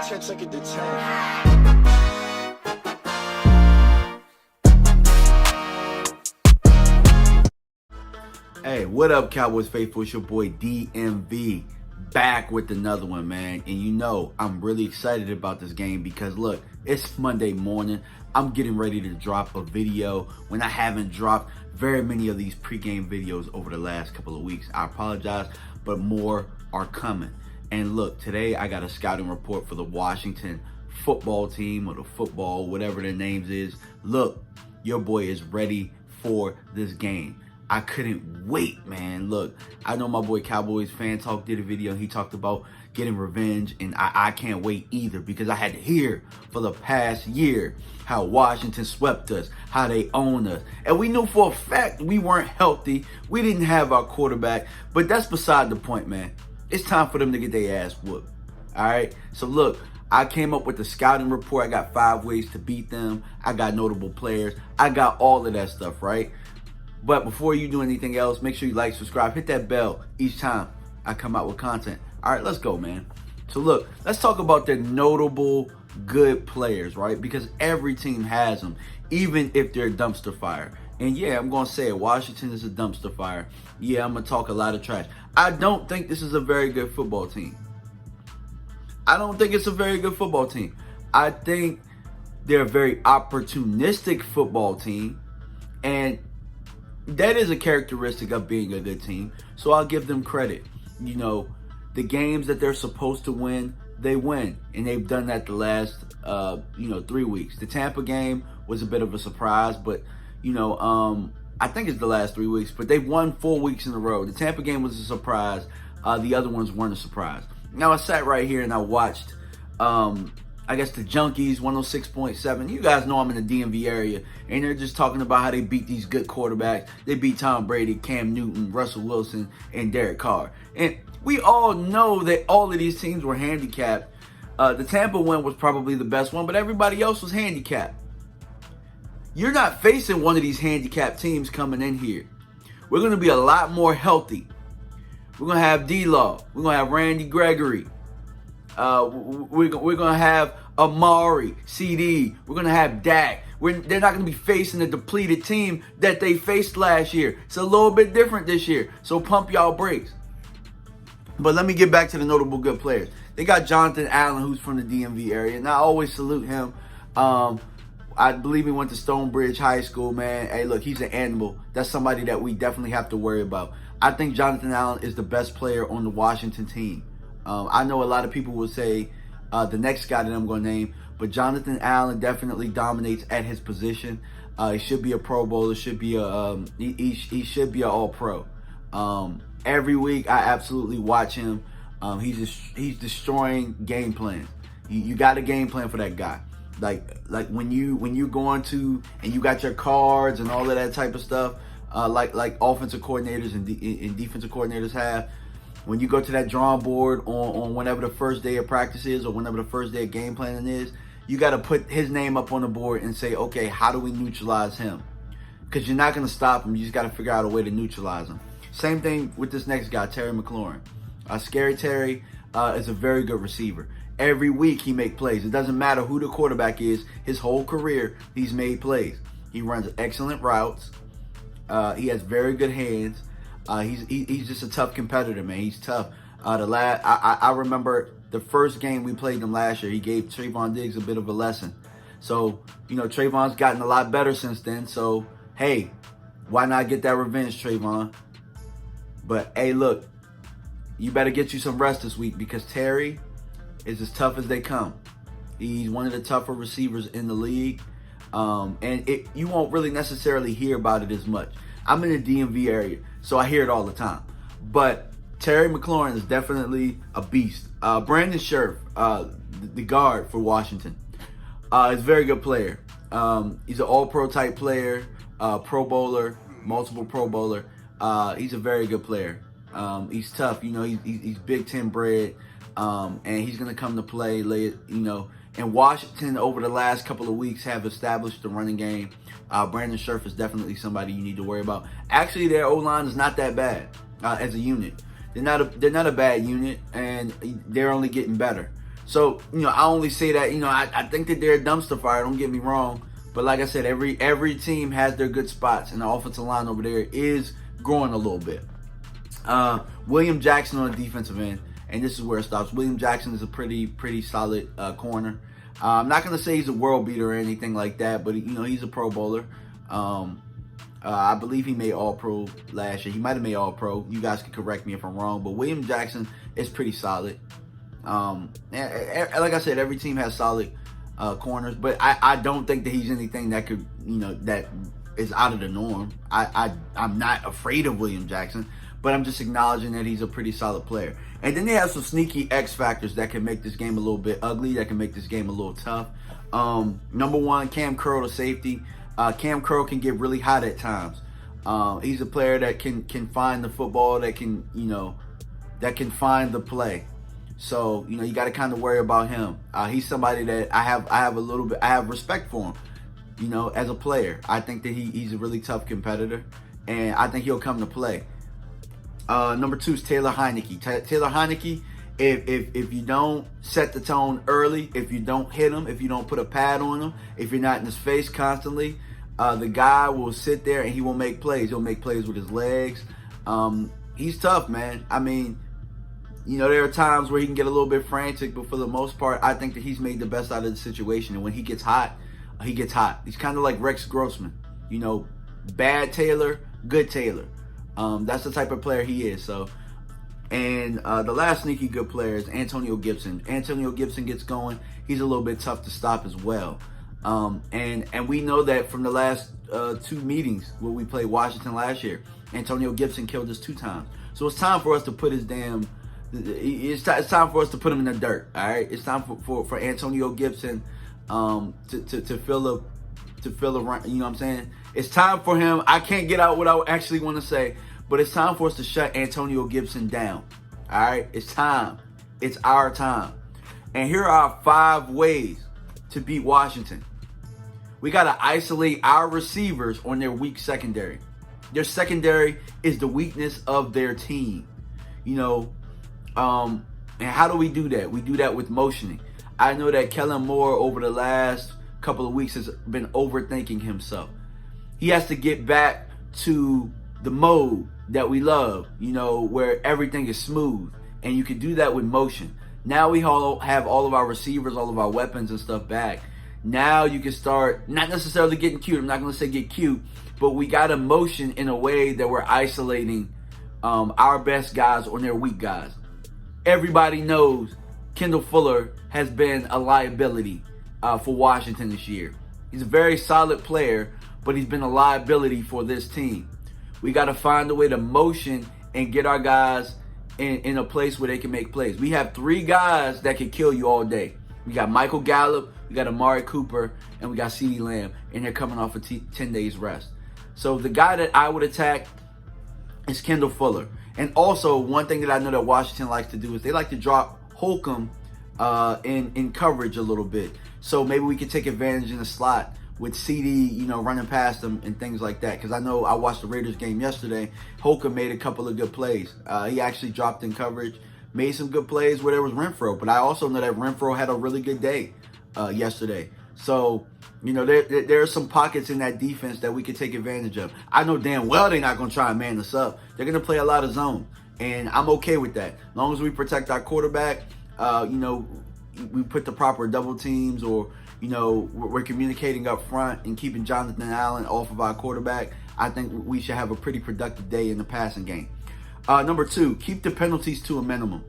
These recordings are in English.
10 take it to 10. Hey, what up, Cowboys faithful? It's your boy DMV back with another one, man. And you know, I'm really excited about this game because look, it's Monday morning. I'm getting ready to drop a video when I haven't dropped very many of these pregame videos over the last couple of weeks. I apologize, but more are coming. And look, today I got a scouting report for the Washington football team, or the football, whatever their names is. Look, your boy is ready for this game. I couldn't wait, man. Look, I know my boy Cowboys Fan Talk did a video. He talked about getting revenge, and I can't wait either, because I had to hear for the past year how Washington swept us, how they owned us. And we knew for a fact we weren't healthy. We didn't have our quarterback, but that's beside the point, man. It's time for them to get their ass whooped, all right? So look, I came up with the scouting report. I got 5 ways to beat them. I got notable players. I got all of that stuff, right? But before you do anything else, make sure you like, subscribe, hit that bell each time I come out with content. All right, let's go, man. So look, let's talk about the notable good players, right? Because every team has them, even if they're a dumpster fire. And yeah, I'm going to say it. Washington is a dumpster fire. Yeah, I'm going to talk a lot of trash. I don't think this is a very good football team. I don't think it's a very good football team. I think they're a very opportunistic football team. And that is a characteristic of being a good team. So I'll give them credit. You know, the games that they're supposed to win, they win. And they've done that the last, 3 weeks. The Tampa game was a bit of a surprise, but, I think it's the last 3 weeks. But they've won 4 weeks in a row. The Tampa game was a surprise. The other ones weren't a surprise. Now, I sat right here and I watched, I guess, the Junkies, 106.7. You guys know I'm in the DMV area, and they're just talking about how they beat these good quarterbacks. They beat Tom Brady, Cam Newton, Russell Wilson, and Derek Carr. And we all know that all of these teams were handicapped. The Tampa one was probably the best one, but everybody else was handicapped. You're not facing one of these handicapped teams coming in here. We're going to be a lot more healthy. We're going to have D-Law. We're going to have Randy Gregory. We're going to have Amari, CD. We're going to have Dak. They're not going to be facing a depleted team that they faced last year. It's a little bit different this year. So pump y'all brakes. But let me get back to the notable good players. They got Jonathan Allen, who's from the DMV area, and I always salute him. I believe he went to Stonebridge High School, man. Hey, look, he's an animal. That's somebody that we definitely have to worry about. I think Jonathan Allen is the best player on the Washington team. I know a lot of people will say the next guy that I'm going to name, but Jonathan Allen definitely dominates at his position. He should be a Pro Bowler. Should be he should be an All-Pro. Every week I absolutely watch him. He's destroying game plans. You got a game plan for that guy. Like when you go into and you got your cards and all of that type of stuff, like offensive coordinators and defensive coordinators have. When you go to that drawing board on whenever the first day of practice is, or whenever the first day of game planning is, you got to put his name up on the board and say, okay, how do we neutralize him? Because you're not going to stop him. You just got to figure out a way to neutralize him. Same thing with this next guy, Terry McLaurin. Scary Terry is a very good receiver. Every week he makes plays. It doesn't matter who the quarterback is. His whole career, he's made plays. He runs excellent routes. He has very good hands. He's just a tough competitor, man. He's tough. I remember the first game we played him last year. He gave Trayvon Diggs a bit of a lesson. So, Trayvon's gotten a lot better since then. So, hey, why not get that revenge, Trayvon? But, hey, look, you better get you some rest this week, because Terry is as tough as they come. He's one of the tougher receivers in the league. And you won't really necessarily hear about it as much. I'm in the DMV area, so I hear it all the time. But Terry McLaurin is definitely a beast. Brandon Sherf, the guard for Washington, is a very good player. He's an all-pro type player, Pro Bowler, multiple Pro Bowler. He's a very good player. He's tough. He's Big Ten bred, and he's going to come to play late, And Washington, over the last couple of weeks, have established the running game. Brandon Sherf is definitely somebody you need to worry about. Actually, their O-line is not that bad as a unit. They're not a bad unit, and they're only getting better. So, I only say that, I think that they're a dumpster fire, don't get me wrong. But like I said, every team has their good spots, and the offensive line over there is growing a little bit. William Jackson on the defensive end, and this is where it stops. William Jackson is a pretty solid corner. I'm not going to say he's a world beater or anything like that, but, he's a Pro Bowler. I believe he made All-Pro last year. He might have made All-Pro. You guys can correct me if I'm wrong, but William Jackson is pretty solid. Like I said, every team has solid corners, but I don't think that he's anything that could, that is out of the norm. I'm not afraid of William Jackson, but I'm just acknowledging that he's a pretty solid player. And then they have some sneaky X factors that can make this game a little bit ugly, that can make this game a little tough. Number one, Cam Curl, the safety. Cam Curl can get really hot at times. He's a player that can find the football, that can find the play. So, you got to kind of worry about him. He's somebody that I have respect for him, as a player. I think that he's a really tough competitor, and I think he'll come to play. Number two is Taylor Heinecke. Taylor Heinecke, if you don't set the tone early, if you don't hit him, if you don't put a pad on him, if you're not in his face constantly, the guy will sit there and he will make plays. He'll make plays with his legs. He's tough, man. I mean, there are times where he can get a little bit frantic, but for the most part, I think that he's made the best out of the situation. And when he gets hot, he gets hot. He's kind of like Rex Grossman. Bad Taylor, good Taylor. That's the type of player he is. So, and the last sneaky good player is Antonio Gibson. Antonio Gibson gets going. He's a little bit tough to stop as well. And we know that from the last two meetings where we played Washington last year, Antonio Gibson killed us 2 times. So it's time for us to put his damn. It's time for us to put him in the dirt. All right, it's time for Antonio Gibson to fill a run. You know what I'm saying? It's time for him. I can't get out what I actually want to say, but it's time for us to shut Antonio Gibson down. All right, it's time. It's our time. And here are 5 ways to beat Washington. We got to isolate our receivers on their weak secondary. Their secondary is the weakness of their team. And how do we do that? We do that with motioning. I know that Kellen Moore over the last couple of weeks has been overthinking himself. He has to get back to the mode that we love, where everything is smooth. And you can do that with motion. Now we all have all of our receivers, all of our weapons and stuff back. Now you can start, not necessarily getting cute. I'm not going to say get cute, but we got to motion in a way that we're isolating our best guys on their weak guys. Everybody knows Kendall Fuller has been a liability for Washington this year. He's a very solid player, but he's been a liability for this team. We got to find a way to motion and get our guys in a place where they can make plays. We have 3 guys that can kill you all day. We got Michael Gallup, we got Amari Cooper, and we got CeeDee Lamb, and they're coming off a 10 days rest. So the guy that I would attack is Kendall Fuller. And also, one thing that I know that Washington likes to do is they like to drop Holcomb in coverage a little bit. So maybe we could take advantage in the slot with CD, running past them and things like that. Because I know I watched the Raiders game yesterday. Holcomb made a couple of good plays. He actually dropped in coverage, made some good plays where there was Renfro. But I also know that Renfro had a really good day yesterday. So, there are some pockets in that defense that we could take advantage of. I know damn well they're not going to try and man us up. They're going to play a lot of zone. And I'm okay with that. As long as we protect our quarterback, we put the proper double teams, or, we're communicating up front and keeping Jonathan Allen off of our quarterback, I think we should have a pretty productive day in the passing game. Number 2, keep the penalties to a minimum.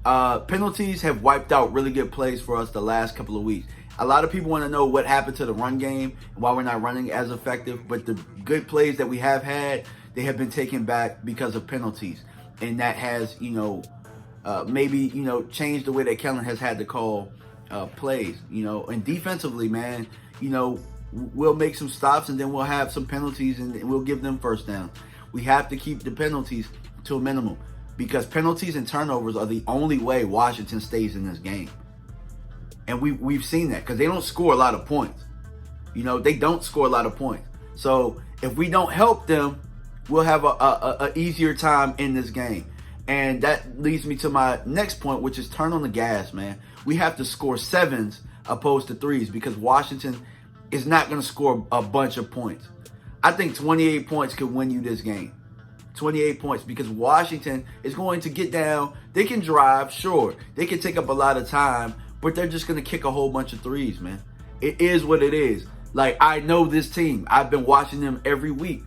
Penalties have wiped out really good plays for us the last couple of weeks. A lot of people want to know what happened to the run game and why we're not running as effective. But the good plays that we have had, they have been taken back because of penalties. And that has, maybe, changed the way that Kellen has had to call plays. And defensively, man, we'll make some stops and then we'll have some penalties and we'll give them first down. We have to keep the penalties to a minimum, because penalties and turnovers are the only way Washington stays in this game. And we've seen that, because they don't score a lot of points. They don't score a lot of points. So if we don't help them, we'll have a easier time in this game. And that leads me to my next point, which is turn on the gas, man. We have to score 7s opposed to 3s because Washington is not going to score a bunch of points. I think 28 points could win you this game. 28 points because Washington is going to get down. They can drive, sure. They can take up a lot of time, but they're just going to kick a whole bunch of 3s, man. It is what it is. Like, I know this team. I've been watching them every week.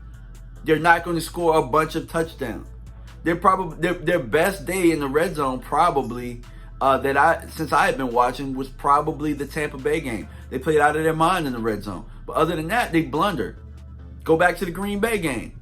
They're not going to score a bunch of touchdowns. They're probably their best day in the red zone probably since I have been watching was probably the Tampa Bay game. They played out of their mind in the red zone. But other than that, they blundered. Go back to the Green Bay game.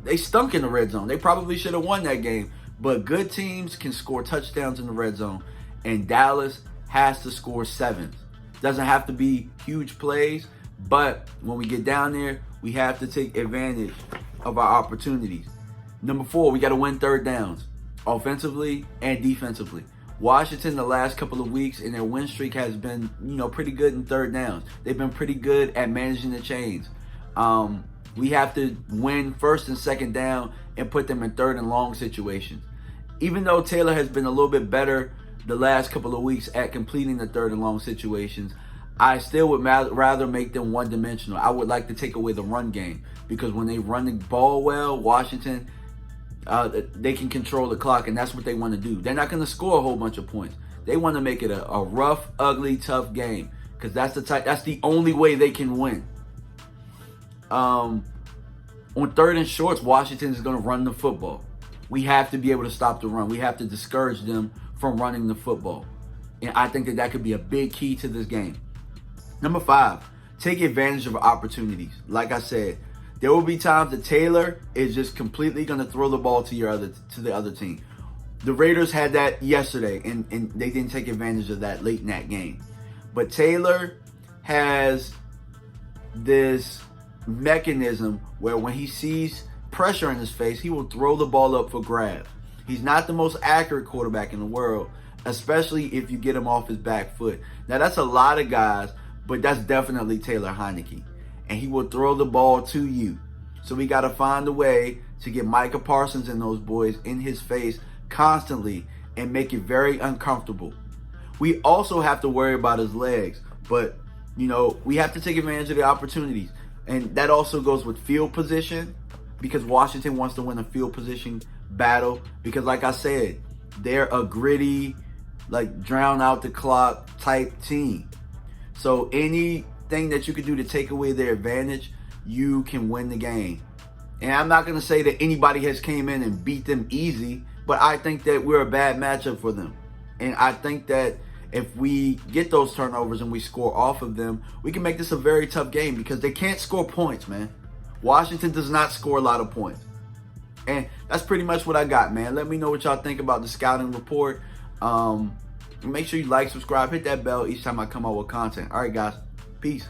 They stunk in the red zone. They probably should have won that game. But good teams can score touchdowns in the red zone. And Dallas has to score 7s. Doesn't have to be huge plays. But when we get down there, we have to take advantage of our opportunities. Number 4, we got to win third downs, offensively and defensively. Washington, the last couple of weeks in their win streak has been, pretty good in third downs. They've been pretty good at managing the chains. We have to win first and second down and put them in third and long situations. Even though Taylor has been a little bit better the last couple of weeks at completing the third and long situations, I still would rather make them one-dimensional. I would like to take away the run game because when they run the ball well, Washington, they can control the clock, and that's what they want to do. They're not going to score a whole bunch of points. They want to make it a rough, ugly, tough game because that's the only way they can win. On third and shorts, Washington is going to run the football. We have to be able to stop the run. We have to discourage them from running the football. And I think that could be a big key to this game. Number 5, take advantage of opportunities. Like I said, there will be times that Taylor is just completely going to throw the ball to the other team. The Raiders had that yesterday, and they didn't take advantage of that late in that game. But Taylor has this mechanism where when he sees pressure in his face, he will throw the ball up for grabs. He's not the most accurate quarterback in the world, especially if you get him off his back foot. Now, that's a lot of guys, but that's definitely Taylor Heinecke. And he will throw the ball to you. So we got to find a way to get Micah Parsons and those boys in his face constantly and make it very uncomfortable. We also have to worry about his legs. But, we have to take advantage of the opportunities. And that also goes with field position because Washington wants to win a field position battle. Because like I said, they're a gritty, drown out the clock type team. So anything that you can do to take away their advantage, you can win the game. And I'm not going to say that anybody has came in and beat them easy, but I think that we're a bad matchup for them. And I think that if we get those turnovers and we score off of them, we can make this a very tough game because they can't score points, man. Washington does not score a lot of points. And that's pretty much what I got, man. Let me know what y'all think about the scouting report. Make sure you like, subscribe, hit that bell each time I come out with content. All right, guys. Peace.